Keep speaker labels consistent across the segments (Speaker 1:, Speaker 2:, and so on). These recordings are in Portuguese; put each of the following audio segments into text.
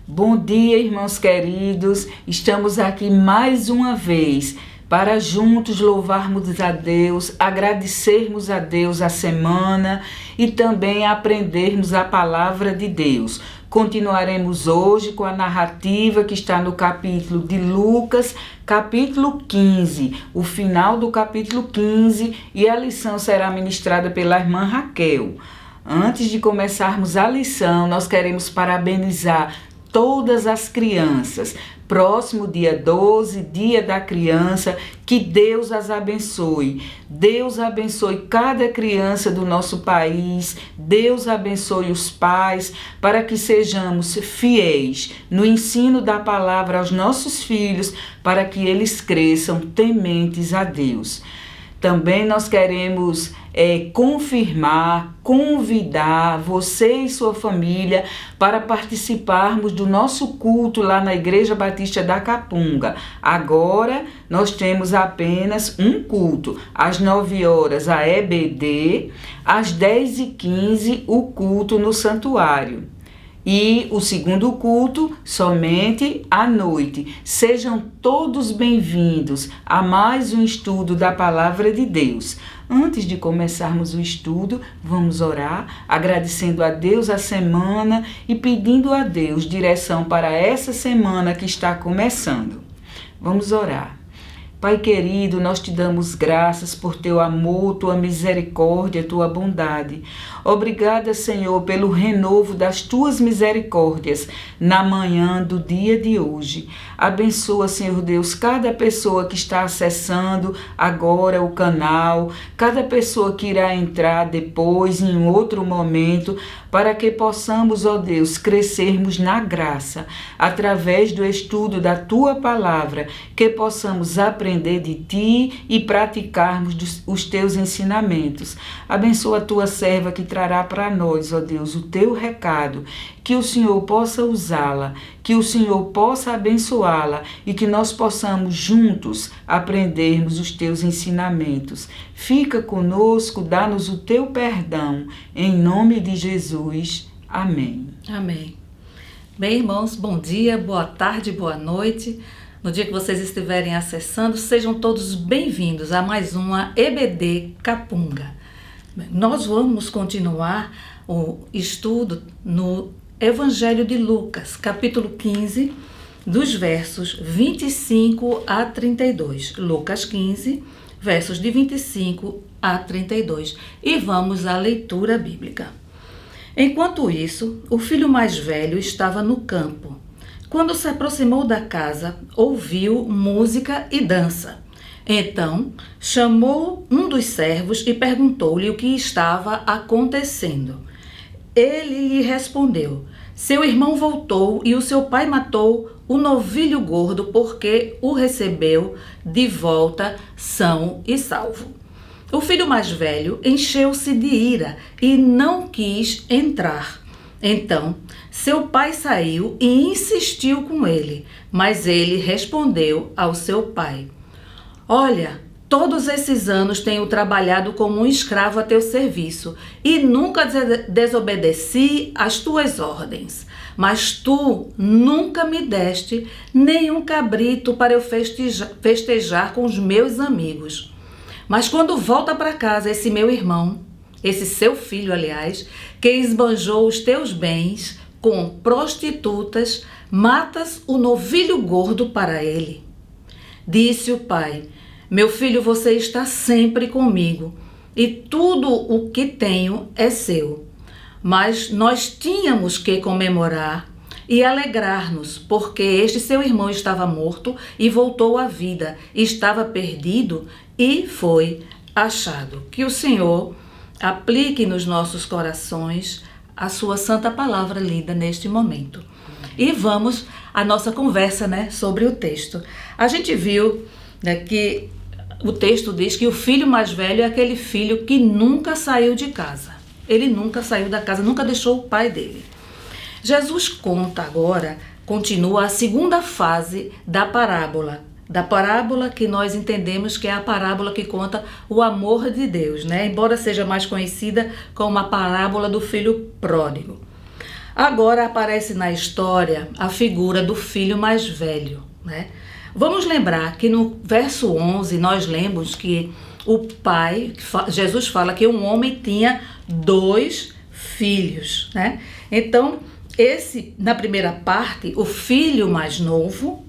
Speaker 1: Bom dia, irmãos queridos. Estamos aqui mais uma vez para juntos louvarmos a Deus, agradecermos a Deus a semana e também aprendermos a palavra de Deus. Continuaremos hoje com a narrativa que está no capítulo de Lucas, capítulo 15, o final do capítulo 15, e a lição será ministrada pela irmã Raquel. Antes de começarmos a lição, nós queremos parabenizar todas as crianças. Próximo dia 12, dia da criança, que Deus as abençoe. Deus abençoe cada criança do nosso país. Deus abençoe os pais, para que sejamos fiéis no ensino da palavra aos nossos filhos, para que eles cresçam tementes a Deus. Também nós queremos convidar você e sua família para participarmos do nosso culto lá na Igreja Batista da Capunga. Agora nós temos apenas um culto, às 9 horas a EBD, às 10h15 o culto no santuário. E o segundo culto somente à noite. Sejam todos bem-vindos a mais um estudo da Palavra de Deus. Antes de começarmos o estudo, vamos orar, agradecendo a Deus a semana e pedindo a Deus direção para essa semana que está começando. Vamos orar. Pai querido, nós te damos graças por teu amor, tua misericórdia, tua bondade. Obrigada, Senhor, pelo renovo das tuas misericórdias na manhã do dia de hoje. Abençoa, Senhor Deus, cada pessoa que está acessando agora o canal, cada pessoa que irá entrar depois, em outro momento, para que possamos, ó Deus, crescermos na graça, através do estudo da tua palavra, que possamos aprender de ti e praticarmos os teus ensinamentos. Abençoa a tua serva que trará para nós, ó Deus, o teu recado, que o Senhor possa usá-la, que o Senhor possa abençoá-la e que nós possamos juntos aprendermos os teus ensinamentos. Fica conosco, dá-nos o teu perdão, em nome de Jesus. Amém.
Speaker 2: Amém. Bem, irmãos, bom dia, boa tarde, boa noite. No dia que vocês estiverem acessando, sejam todos bem-vindos a mais uma EBD Capunga. Nós vamos continuar o estudo no Evangelho de Lucas, capítulo 15, dos versos 25 a 32. Lucas 15, versos de 25 a 32. E vamos à leitura bíblica. Enquanto isso, o filho mais velho estava no campo. Quando se aproximou da casa, ouviu música e dança. Então, chamou um dos servos e perguntou-lhe o que estava acontecendo. Ele lhe respondeu: seu irmão voltou e o seu pai matou o novilho gordo porque o recebeu de volta são e salvo. O filho mais velho encheu-se de ira e não quis entrar. Então, seu pai saiu e insistiu com ele, mas ele respondeu ao seu pai: olha, todos esses anos tenho trabalhado como um escravo a teu serviço e nunca desobedeci às tuas ordens. Mas tu nunca me deste nenhum cabrito para eu festejar com os meus amigos. Mas quando volta para casa esse meu irmão, esse seu filho, aliás, que esbanjou os teus bens com prostitutas, matas o novilho gordo para ele. Disse o pai: meu filho, você está sempre comigo e tudo o que tenho é seu. Mas nós tínhamos que comemorar e alegrar-nos, porque este seu irmão estava morto e voltou à vida, estava perdido e foi achado. Que o Senhor aplique nos nossos corações a sua santa palavra lida neste momento. E vamos à nossa conversa, sobre o texto. A gente viu que o texto diz que o filho mais velho é aquele filho que nunca saiu de casa. Ele nunca saiu da casa, nunca deixou o pai dele. Jesus conta agora, continua a segunda fase da parábola que nós entendemos que é a parábola que conta o amor de Deus, embora seja mais conhecida como a parábola do filho pródigo. Agora aparece na história a figura do filho mais velho, né? Vamos lembrar que no verso 11 nós lemos que o pai, Jesus fala que um homem tinha 2 filhos, né? Então, na primeira parte, o filho mais novo,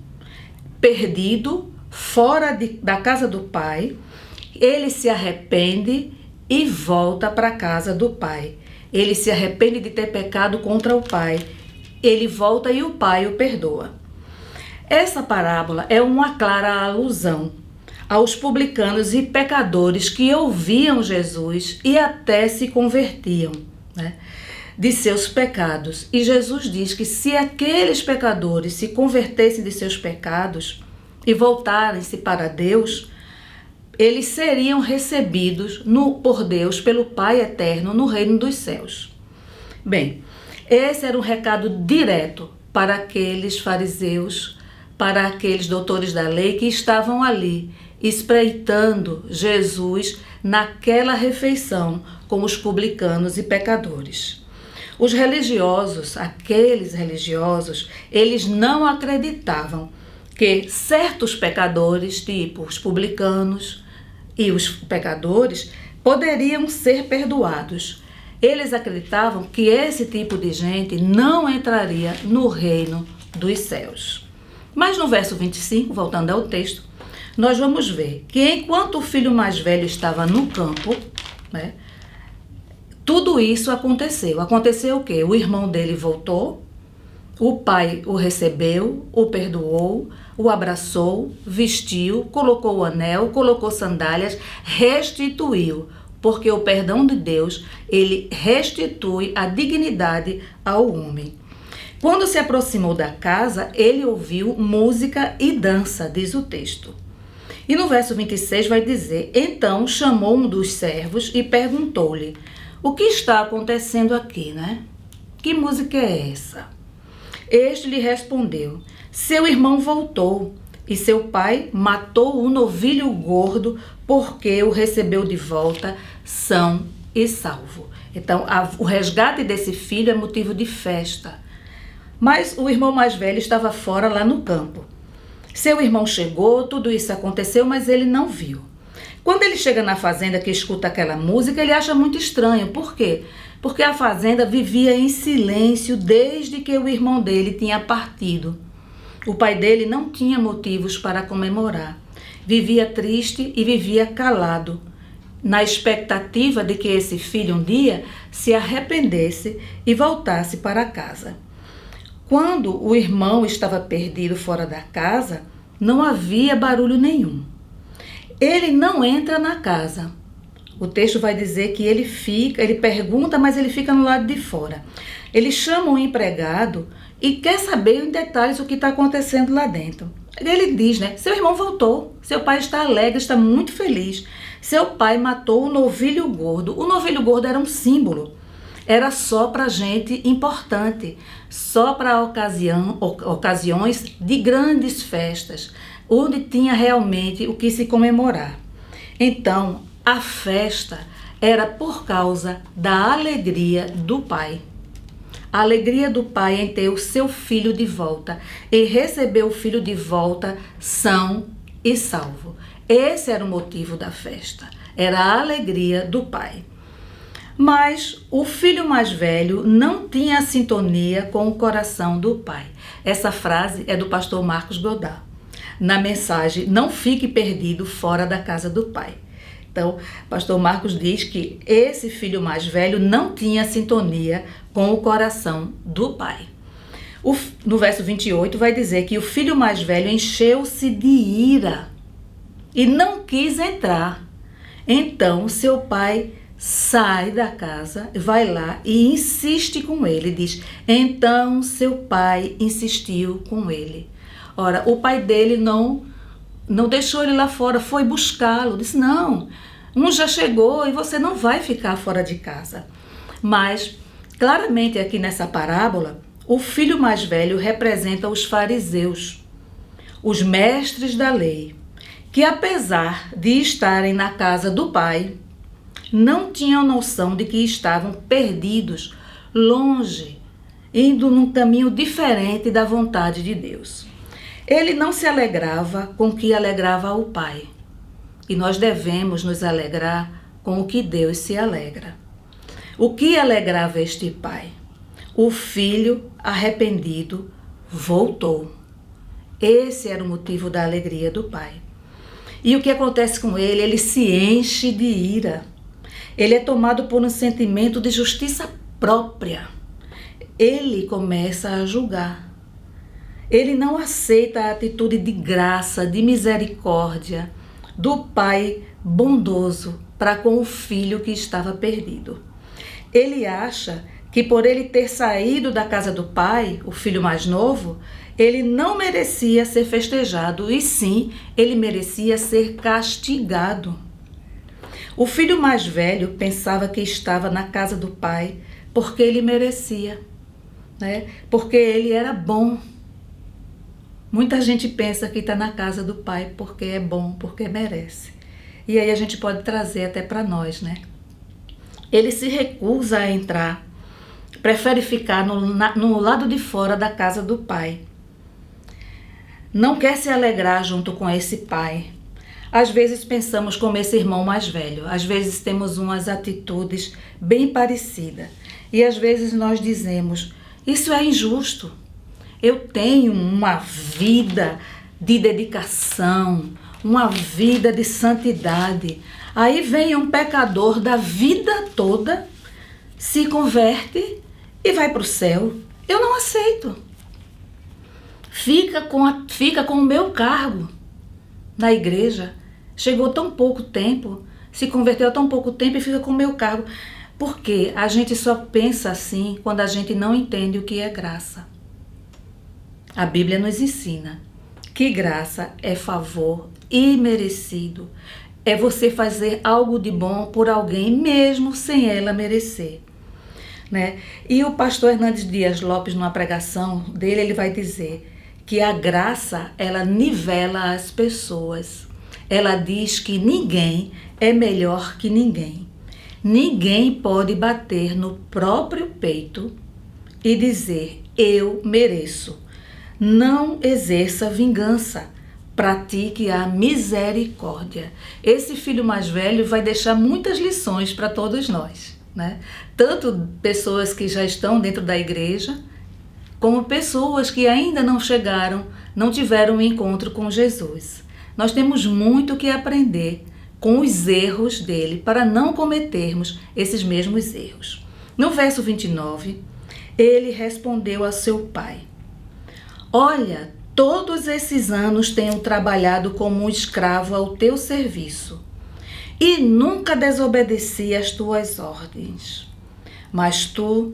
Speaker 2: perdido, fora da casa do pai, ele se arrepende e volta para a casa do pai. Ele se arrepende de ter pecado contra o pai. Ele volta e o pai o perdoa. Essa parábola é uma clara alusão aos publicanos e pecadores que ouviam Jesus e até se convertiam, né, de seus pecados. E Jesus diz que se aqueles pecadores se convertessem de seus pecados e voltarem-se para Deus, eles seriam recebidos por Deus, pelo Pai Eterno, no reino dos céus. Bem, esse era um recado direto para aqueles fariseus, para aqueles doutores da lei que estavam ali, espreitando Jesus naquela refeição com os publicanos e pecadores. Os religiosos, aqueles religiosos, eles não acreditavam que certos pecadores, tipo os publicanos e os pecadores, poderiam ser perdoados. Eles acreditavam que esse tipo de gente não entraria no reino dos céus. Mas no verso 25, voltando ao texto, nós vamos ver que enquanto o filho mais velho estava no campo, né, tudo isso aconteceu. Aconteceu o quê? O irmão dele voltou, o pai o recebeu, o perdoou, o abraçou, vestiu, colocou o anel, colocou sandálias, restituiu, porque o perdão de Deus, ele restitui a dignidade ao homem. Quando se aproximou da casa, ele ouviu música e dança, diz o texto. E no verso 26 vai dizer: então chamou um dos servos e perguntou-lhe: o que está acontecendo aqui, né? Que música é essa? Este lhe respondeu: seu irmão voltou e seu pai matou o novilho gordo porque o recebeu de volta são e salvo. Então, o resgate desse filho é motivo de festa. Mas o irmão mais velho estava fora lá no campo. Seu irmão chegou, tudo isso aconteceu, mas ele não viu. Quando ele chega na fazenda que escuta aquela música, ele acha muito estranho. Por quê? Porque a fazenda vivia em silêncio desde que o irmão dele tinha partido. O pai dele não tinha motivos para comemorar. Vivia triste e vivia calado, na expectativa de que esse filho um dia se arrependesse e voltasse para casa. Quando o irmão estava perdido fora da casa, não havia barulho nenhum. Ele não entra na casa. O texto vai dizer que ele pergunta, mas ele fica no lado de fora. Ele chama um empregado e quer saber em detalhes o que está acontecendo lá dentro. Ele diz, né? Seu irmão voltou, seu pai está alegre, está muito feliz. Seu pai matou o novilho gordo. O novilho gordo era um símbolo. Era só para gente importante, só para ocasiões de grandes festas, onde tinha realmente o que se comemorar. Então, a festa era por causa da alegria do pai. A alegria do pai em ter o seu filho de volta e receber o filho de volta são e salvo. Esse era o motivo da festa, era a alegria do pai. Mas o filho mais velho não tinha sintonia com o coração do pai. Essa frase é do pastor Marcos Godard, na mensagem Não Fique Perdido Fora da Casa do Pai. Então, pastor Marcos diz que esse filho mais velho não tinha sintonia com o coração do pai. No verso 28 vai dizer que o filho mais velho encheu-se de ira e não quis entrar. Então, seu pai sai da casa, vai lá e insiste com ele. Diz, então seu pai insistiu com ele. Ora, o pai dele não deixou ele lá fora, foi buscá-lo. Disse, não, um já chegou e você não vai ficar fora de casa. Mas, claramente aqui nessa parábola, o filho mais velho representa os fariseus, os mestres da lei, que apesar de estarem na casa do pai, não tinham noção de que estavam perdidos, longe, indo num caminho diferente da vontade de Deus. Ele não se alegrava com o que alegrava o Pai. E nós devemos nos alegrar com o que Deus se alegra. O que alegrava este pai? O filho arrependido voltou. Esse era o motivo da alegria do pai. E o que acontece com ele? Ele se enche de ira. Ele é tomado por um sentimento de justiça própria. Ele começa a julgar. Ele não aceita a atitude de graça, de misericórdia do pai bondoso para com o filho que estava perdido. Ele acha que por ele ter saído da casa do pai, o filho mais novo, ele não merecia ser festejado, e sim, ele merecia ser castigado. O filho mais velho pensava que estava na casa do pai porque ele merecia, né? Porque ele era bom. Muita gente pensa que está na casa do pai porque é bom, porque merece. E aí a gente pode trazer até para nós, né? Ele se recusa a entrar, prefere ficar no lado de fora da casa do pai. Não quer se alegrar junto com esse pai. Às vezes pensamos como esse irmão mais velho, às vezes temos umas atitudes bem parecidas. E às vezes nós dizemos, isso é injusto. Eu tenho uma vida de dedicação, uma vida de santidade. Aí vem um pecador da vida toda, se converte e vai para o céu. Eu não aceito. Fica com o meu cargo na igreja. Chegou tão pouco tempo, se converteu há tão pouco tempo e fica com o meu cargo. Porque a gente só pensa assim quando a gente não entende o que é graça. A Bíblia nos ensina que graça é favor imerecido. É você fazer algo de bom por alguém mesmo sem ela merecer, né? E o pastor Hernandes Dias Lopes, numa pregação dele, ele vai dizer que a graça, ela nivela as pessoas. Ela diz que ninguém é melhor que ninguém. Ninguém pode bater no próprio peito e dizer, eu mereço. Não exerça vingança. Pratique a misericórdia. Esse filho mais velho vai deixar muitas lições para todos nós, né? Tanto pessoas que já estão dentro da igreja, como pessoas que ainda não chegaram, não tiveram um encontro com Jesus. Nós temos muito que aprender com os erros dele para não cometermos esses mesmos erros. No verso 29, ele respondeu a seu pai, olha, todos esses anos tenho trabalhado como um escravo ao teu serviço e nunca desobedeci às tuas ordens. Mas tu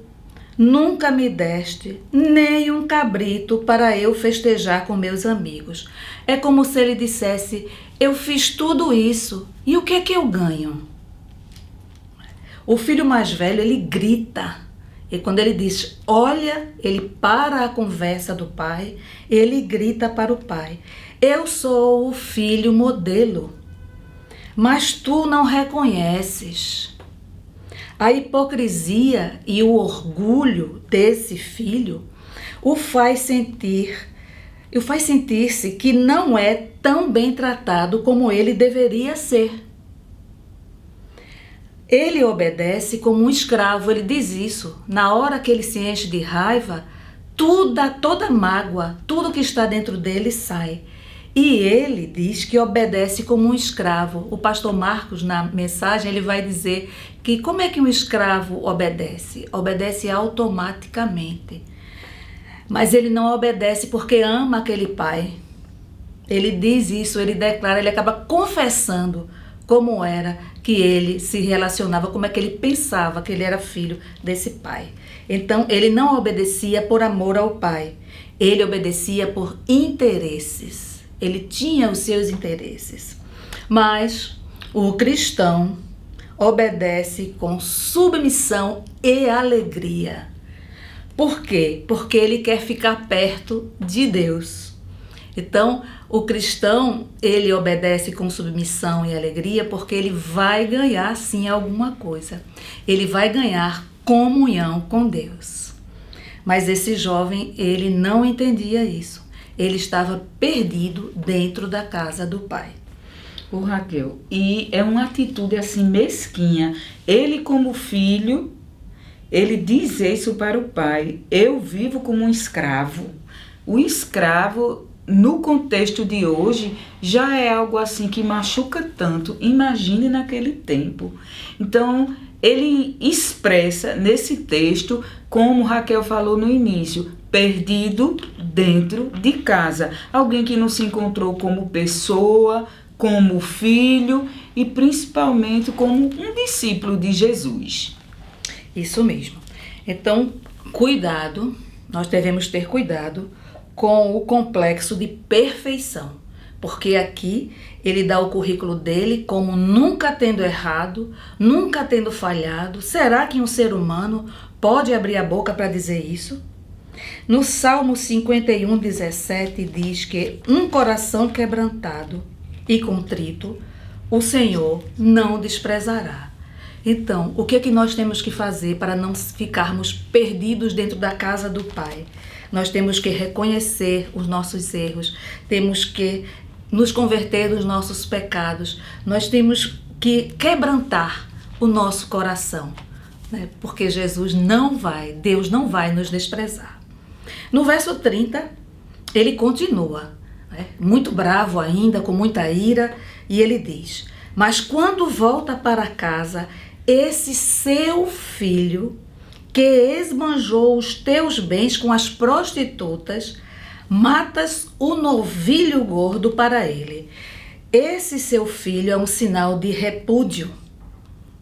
Speaker 2: nunca me deste nem um cabrito para eu festejar com meus amigos. É como se ele dissesse, eu fiz tudo isso e o que é que eu ganho? O filho mais velho, ele grita. E quando ele diz, olha, ele para a conversa do pai, ele grita para o pai, eu sou o filho modelo, mas tu não reconheces. A hipocrisia e o orgulho desse filho o faz sentir-se que não é tão bem tratado como ele deveria ser. Ele obedece como um escravo, ele diz isso. Na hora que ele se enche de raiva, toda mágoa, tudo que está dentro dele sai. E ele diz que obedece como um escravo. O pastor Marcos, na mensagem, ele vai dizer que como é que um escravo obedece? Obedece automaticamente. Mas ele não obedece porque ama aquele pai. Ele diz isso, ele declara, ele acaba confessando como era que ele se relacionava, como é que ele pensava que ele era filho desse pai. Então, ele não obedecia por amor ao pai, ele obedecia por interesses. Ele tinha os seus interesses. Mas o cristão obedece com submissão e alegria. Por quê? Porque ele quer ficar perto de Deus. Então, o cristão, ele obedece com submissão e alegria porque ele vai ganhar, sim, alguma coisa. Ele vai ganhar comunhão com Deus. Mas esse jovem, ele não entendia isso. Ele estava perdido dentro da casa do pai.
Speaker 1: Ô Raquel, e é uma atitude assim mesquinha. Ele como filho, ele diz isso para o pai: eu vivo como um escravo. O escravo, no contexto de hoje, já é algo assim que machuca tanto. Imagine naquele tempo. Então, ele expressa nesse texto, como Raquel falou no início, perdido dentro de casa. Alguém que não se encontrou como pessoa, como filho e principalmente como um discípulo de Jesus.
Speaker 2: Isso mesmo. Então, cuidado, nós devemos ter cuidado com o complexo de perfeição, porque aqui ele dá o currículo dele como nunca tendo errado, nunca tendo falhado. Será que um ser humano pode abrir a boca para dizer isso? No Salmo 51:17 diz que um coração quebrantado e contrito, o Senhor não desprezará. Então, o que é que nós temos que fazer para não ficarmos perdidos dentro da casa do Pai? Nós temos que reconhecer os nossos erros, temos que nos converter dos nossos pecados, nós temos que quebrantar o nosso coração, né? Porque Deus não vai nos desprezar. No verso 30, ele continua, né? Muito bravo ainda, com muita ira, e ele diz: mas quando volta para casa, esse seu filho, que esbanjou os teus bens com as prostitutas, matas o novilho gordo para ele. Esse seu filho é um sinal de repúdio.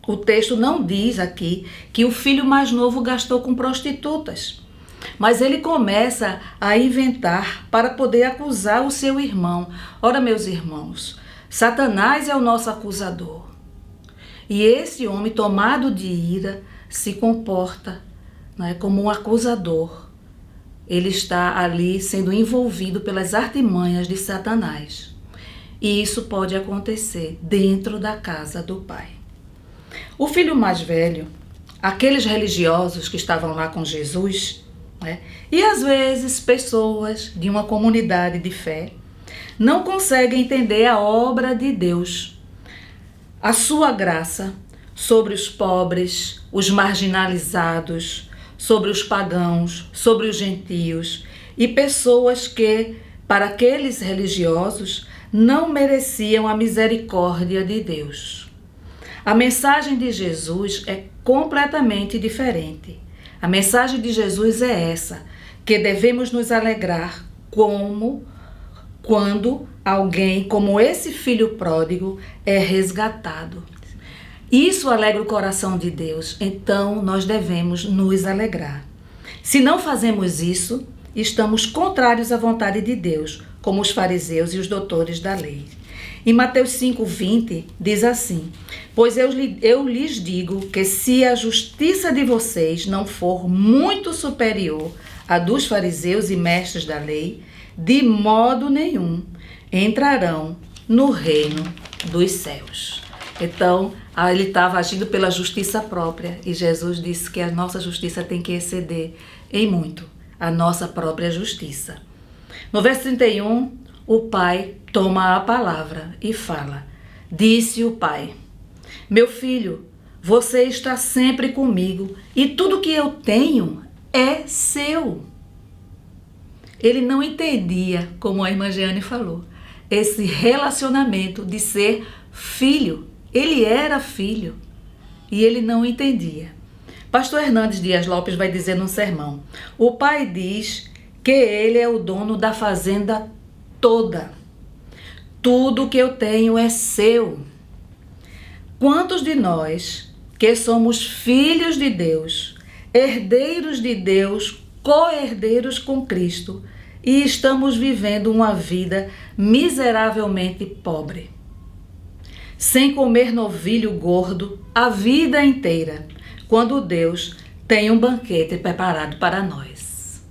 Speaker 2: O texto não diz aqui que o filho mais novo gastou com prostitutas, mas ele começa a inventar para poder acusar o seu irmão. Ora, meus irmãos, Satanás é o nosso acusador. E esse homem, tomado de ira, se comporta, né, como um acusador. Ele está ali sendo envolvido pelas artimanhas de Satanás. E isso pode acontecer dentro da casa do pai. O filho mais velho, aqueles religiosos que estavam lá com Jesus, né, e às vezes pessoas de uma comunidade de fé, não conseguem entender a obra de Deus, a sua graça sobre os pobres, os marginalizados, sobre os pagãos, sobre os gentios e pessoas que, para aqueles religiosos, não mereciam a misericórdia de Deus. A mensagem de Jesus é completamente diferente. A mensagem de Jesus é essa, que devemos nos alegrar quando alguém como esse filho pródigo é resgatado. Isso alegra o coração de Deus, então nós devemos nos alegrar. Se não fazemos isso, estamos contrários à vontade de Deus, como os fariseus e os doutores da lei. Em Mateus 5:20 diz assim: pois eu lhes digo que se a justiça de vocês não for muito superior à dos fariseus e mestres da lei, de modo nenhum entrarão no reino dos céus. Então, ele estava agindo pela justiça própria e Jesus disse que a nossa justiça tem que exceder em muito a nossa própria justiça. No verso 31, o pai toma a palavra e fala: disse o pai: meu filho, você está sempre comigo e tudo que eu tenho é seu. Ele não entendia, como a irmã Jeane falou, esse relacionamento de ser filho. Ele era filho e ele não entendia. Pastor Hernandes Dias Lopes vai dizer num sermão: o pai diz que ele é o dono da fazenda toda. Tudo que eu tenho é seu. Quantos de nós, que somos filhos de Deus, herdeiros de Deus, co-herdeiros com Cristo, e estamos vivendo uma vida miseravelmente pobre, sem comer novilho gordo a vida inteira, quando Deus tem um banquete preparado para nós?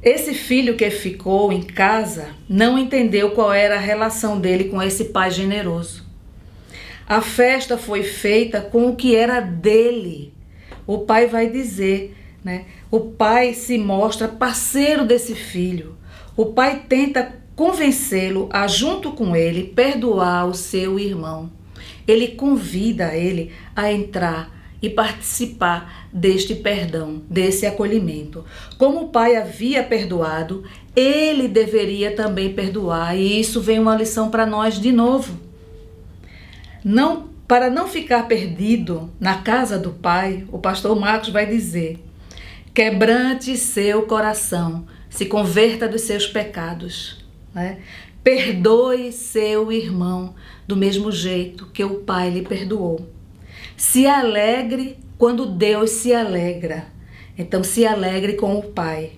Speaker 2: Esse filho que ficou em casa não entendeu qual era a relação dele com esse pai generoso. A festa foi feita com o que era dele. O pai vai dizer né? O pai se mostra parceiro desse filho. O pai tenta convencê-lo a, junto com ele, perdoar o seu irmão. Ele convida ele a entrar e participar deste perdão, desse acolhimento. Como o pai havia perdoado, ele deveria também perdoar. E isso vem uma lição para nós de novo. Para não ficar perdido na casa do pai, o pastor Marcos vai dizer: quebrante seu coração, se converta dos seus pecados, né? Perdoe seu irmão do mesmo jeito que o pai lhe perdoou. Se alegre quando Deus se alegra. Então se alegre com o pai.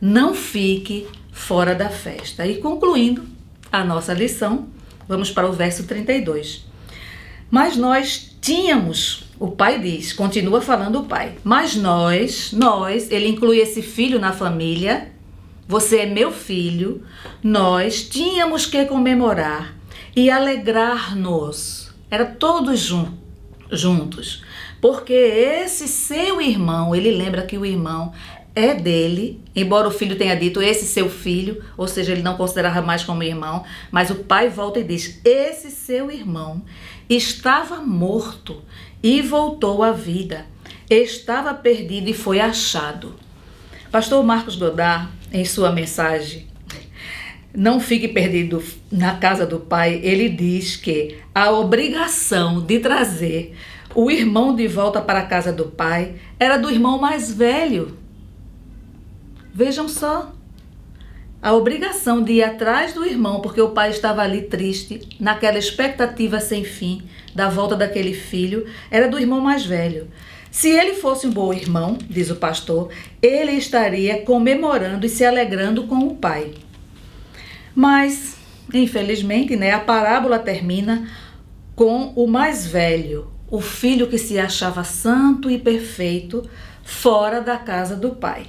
Speaker 2: Não fique fora da festa. E concluindo a nossa lição, vamos para o verso 32. Mas nós tínhamos, o pai diz, continua falando o pai, mas nós, ele inclui esse filho na família, você é meu filho, nós tínhamos que comemorar e alegrar-nos, era todos juntos, porque esse seu irmão, ele lembra que o irmão é dele, embora o filho tenha dito esse seu filho, ou seja, ele não considerava mais como irmão, mas o pai volta e diz, esse seu irmão estava morto e voltou à vida, estava perdido e foi achado. Pastor Marcos Godard, em sua mensagem, Não Fique Perdido na Casa do Pai, ele diz que a obrigação de trazer o irmão de volta para a casa do pai era do irmão mais velho. Vejam só, a obrigação de ir atrás do irmão, porque o pai estava ali triste, naquela expectativa sem fim da volta daquele filho, era do irmão mais velho. Se ele fosse um bom irmão, diz o pastor, ele estaria comemorando e se alegrando com o pai. Mas, infelizmente, a parábola termina com o mais velho, o filho que se achava santo e perfeito, fora da casa do pai.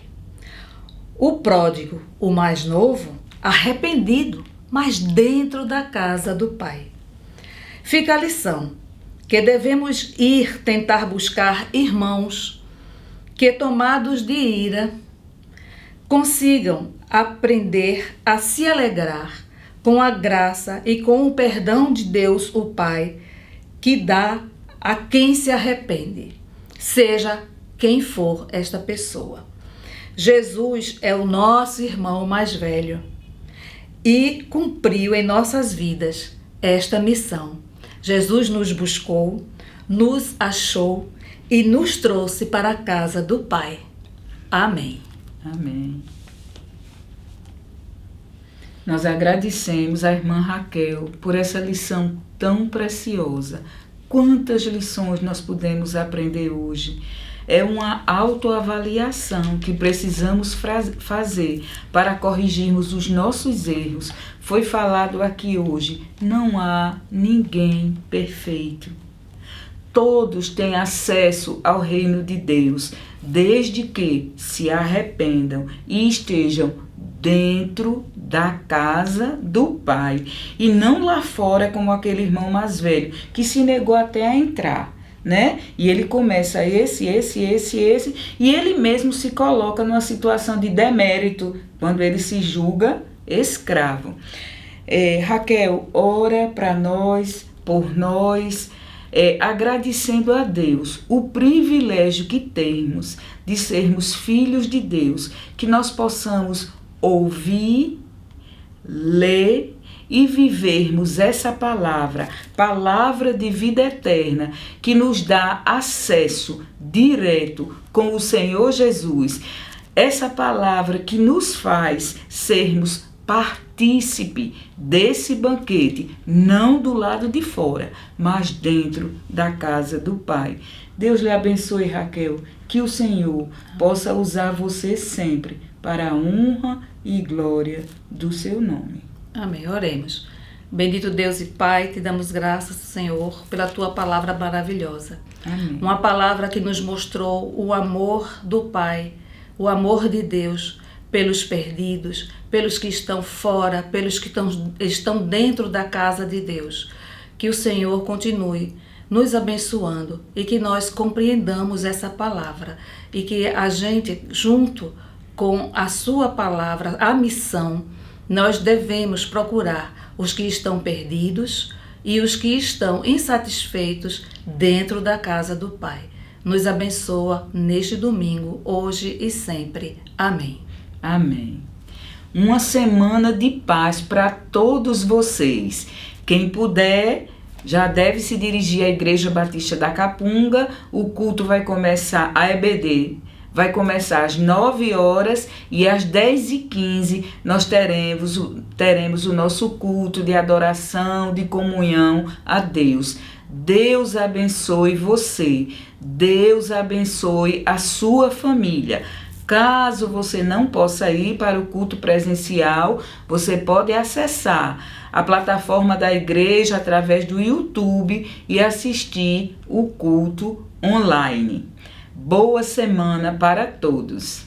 Speaker 2: O pródigo, o mais novo, arrependido, mas dentro da casa do pai. Fica a lição, que devemos ir tentar buscar irmãos que, tomados de ira, consigam aprender a se alegrar com a graça e com o perdão de Deus, o Pai, que dá a quem se arrepende, seja quem for esta pessoa. Jesus é o nosso irmão mais velho e cumpriu em nossas vidas esta missão. Jesus nos buscou, nos achou e nos trouxe para a casa do Pai. Amém.
Speaker 1: Amém. Nós agradecemos à irmã Raquel por essa lição tão preciosa. Quantas lições nós pudemos aprender hoje? É uma autoavaliação que precisamos fazer para corrigirmos os nossos erros. Foi falado aqui hoje, não há ninguém perfeito. Todos têm acesso ao reino de Deus, desde que se arrependam e estejam dentro da casa do Pai. E não lá fora como aquele irmão mais velho, que se negou até a entrar. E ele começa esse, e ele mesmo se coloca numa situação de demérito, quando ele se julga escravo. Raquel, ora para nós, por nós, agradecendo a Deus o privilégio que temos de sermos filhos de Deus, que nós possamos ouvir, ler e vivermos essa palavra de vida eterna, que nos dá acesso direto com o Senhor Jesus. Essa palavra que nos faz sermos partícipe desse banquete, não do lado de fora, mas dentro da casa do Pai. Deus lhe abençoe, Raquel, que o Senhor possa usar você sempre para a honra e glória do seu nome.
Speaker 2: Amém. Oremos. Bendito Deus e Pai, te damos graças, Senhor, pela tua palavra maravilhosa.
Speaker 1: Amém.
Speaker 2: Uma palavra que nos mostrou o amor do Pai, o amor de Deus pelos perdidos, pelos que estão fora, pelos que estão dentro da casa de Deus. Que o Senhor continue nos abençoando e que nós compreendamos essa palavra e que a gente, junto com a sua palavra, a missão, nós devemos procurar os que estão perdidos e os que estão insatisfeitos dentro da casa do Pai. Nos abençoa neste domingo, hoje e sempre. Amém.
Speaker 1: Amém. Uma semana de paz para todos vocês. Quem puder, já deve se dirigir à Igreja Batista da Capunga. O culto vai começar, a EBD vai começar às 9 horas e às 10h15 nós teremos o nosso culto de adoração, de comunhão a Deus. Deus abençoe você, Deus abençoe a sua família. Caso você não possa ir para o culto presencial, você pode acessar a plataforma da igreja através do YouTube e assistir o culto online. Boa semana para todos!